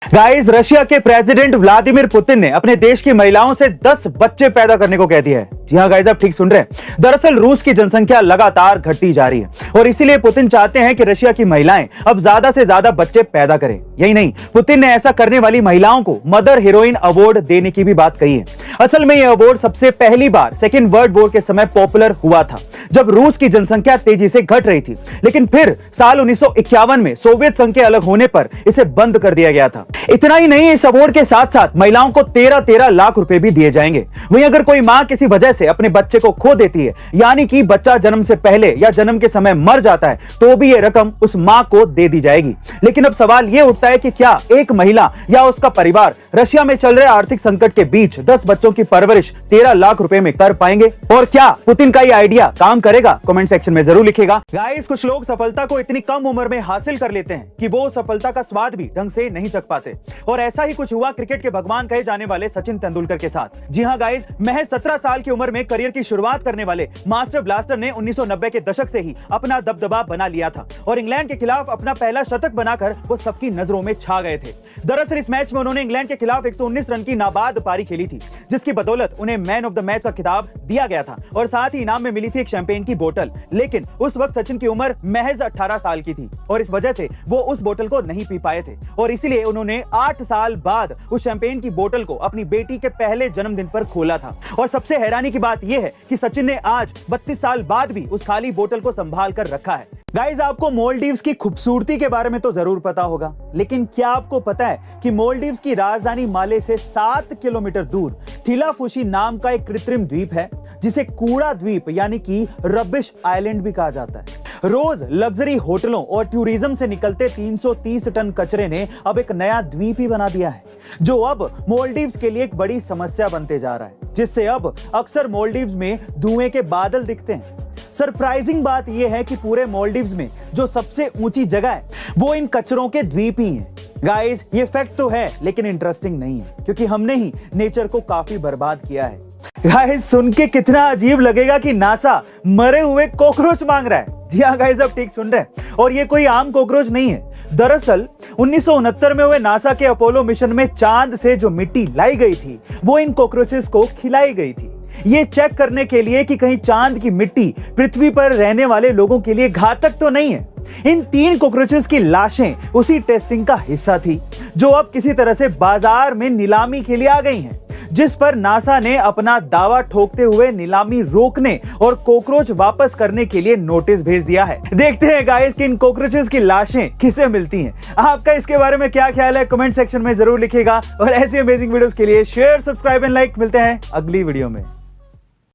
Guys, Russia के president Vladimir Putin ने अपने देश की महिलाओं से 10 बच्चे पैदा करने को कह दिया है। जी हां गाइस, आप ठीक सुन रहे हैं। दरअसल रूस की जनसंख्या लगातार घटती जा रही है और इसीलिए पुतिन चाहते हैं कि रशिया की महिलाएं अब ज्यादा से ज्यादा बच्चे पैदा करें। यही नहीं, पुतिन ने ऐसा करने वाली महिलाओं को मदर हीरोइन अवार्ड देने की भी बात कही है। असल में यह अवार्ड सबसे पहली बार सेकेंड वर्ल्ड वॉर के समय पॉपुलर हुआ था, जब रूस की जनसंख्या तेजी से घट रही थी। लेकिन फिर साल 1951 में सोवियत संघ के अलग होने पर इसे बंद कर दिया गया था। इतना ही नहीं, इस अवार्ड के साथ साथ महिलाओं को 13-13 लाख रुपए भी दिए जाएंगे। वहीं अगर कोई मां किसी वजह से अपने बच्चे को खो देती है, यानी कि बच्चा जन्म से पहले या जन्म के समय मर जाता है, तो भी यह रकम उस मां को दे दी जाएगी। लेकिन अब सवाल यह उठता है कि क्या एक महिला या उसका परिवार रशिया में चल रहे आर्थिक संकट के बीच 10 बच्चों की परवरिश 13 लाख रुपए में कर पाएंगे? और क्या पुतिन का यह आइडिया काम करेगा? कमेंट सेक्शन में जरूर लिखेगा। गाइस, कुछ लोग सफलता को इतनी कम उम्र में हासिल कर लेते हैं कि वो सफलता का स्वाद भी ढंग से नहीं चख पाते, और ऐसा ही कुछ हुआ क्रिकेट के भगवान कहे जाने वाले सचिन तेंदुलकर के साथ। जी हां गाइस, महज 17 साल की उम्र में करियर की शुरुआत करने वाले मास्टर ब्लास्टर ने 1990 के दशक से ही अपना दबदबा बना लिया था और इंग्लैंड के खिलाफ अपना पहला शतक बनाकर वो सबकी नजरों में छा गए थे। दरअसल इस मैच में उन्होंने इंग्लैंड के खिलाफ 119 रन की नाबाद पारी खेली थी, जिसकी बदौलत उन्हें मैन ऑफ द मैच का खिताब दिया गया था और साथ ही इनाम में मिली थी एक शैंपेन की बोतल। लेकिन उस वक्त सचिन की उम्र महज 18 साल की थी और इस वजह से वो उस बोतल को नहीं पी पाए थे और इसलिए उन्होंने 8 साल बाद उस शैंपेन की बोतल को अपनी बेटी के पहले जन्मदिन पर खोला था। और सबसे हैरानी की बात यह है कि सचिन ने आज 32 साल बाद भी उस खाली बोतल को संभाल कर रखा है। गाइस, आपको मालदीव्स की खूबसूरती के बारे में तो जरूर पता होगा, लेकिन क्या आपको पता है कि मालदीव्स की राजधानी माले से 7 किलोमीटर दूर थिलाफुशी नाम का एक कृत्रिम द्वीप है, जिसे कूड़ा द्वीप यानी कि रबिश आइलैंड भी कहा जाता है। रोज लग्जरी होटलों और टूरिज्म से निकलते 330 टन कचरे ने अब एक नया द्वीप ही बना दिया है, जो अब मालदीव्स के लिए एक बड़ी समस्या बनते जा रहा है, जिससे अब अक्सर मालदीव्स में धुएं के बादल दिखते हैं। सरप्राइजिंग बात यह है कि पूरे मालदीव्स में जो सबसे ऊंची जगह है वो इन कचरों के द्वीप ही है। गाइस, ये फैक्ट तो है, लेकिन इंटरेस्टिंग नहीं है, क्योंकि हमने ही नेचर को काफी बर्बाद किया है। गाइस, सुन के कितना अजीब लगेगा कि नासा मरे हुए कॉकरोच मांग रहा है। जी हाँ गाइस, आप ठीक सुन रहे हैं, और ये कोई आम कॉकरोच नहीं है। दरअसल 1969 में हुए नासा के अपोलो मिशन में चांद से जो मिट्टी लाई गई थी वो इन कॉकरोचेस को खिलाई गई थी, ये चेक करने के लिए कि कहीं चांद की मिट्टी पृथ्वी पर रहने वाले लोगों के लिए घातक तो नहीं है। इन 3 कॉकरोचेस की लाशें उसी टेस्टिंग का हिस्सा थी, जो अब किसी तरह से बाजार में नीलामी के लिए आ गई हैं, जिस पर नासा ने अपना दावा ठोकते हुए नीलामी रोकने और कॉकरोच वापस करने के लिए नोटिस भेज दिया है। देखते हैं गाइस कि इन कॉकरोचेस की लाशें किसे मिलती हैं। आपका इसके बारे में क्या ख्याल है? कमेंट सेक्शन में जरूर लिखिएगा और ऐसी अमेजिंग वीडियोस के लिए शेयर, सब्सक्राइब एंड लाइक। मिलते हैं अगली वीडियो में।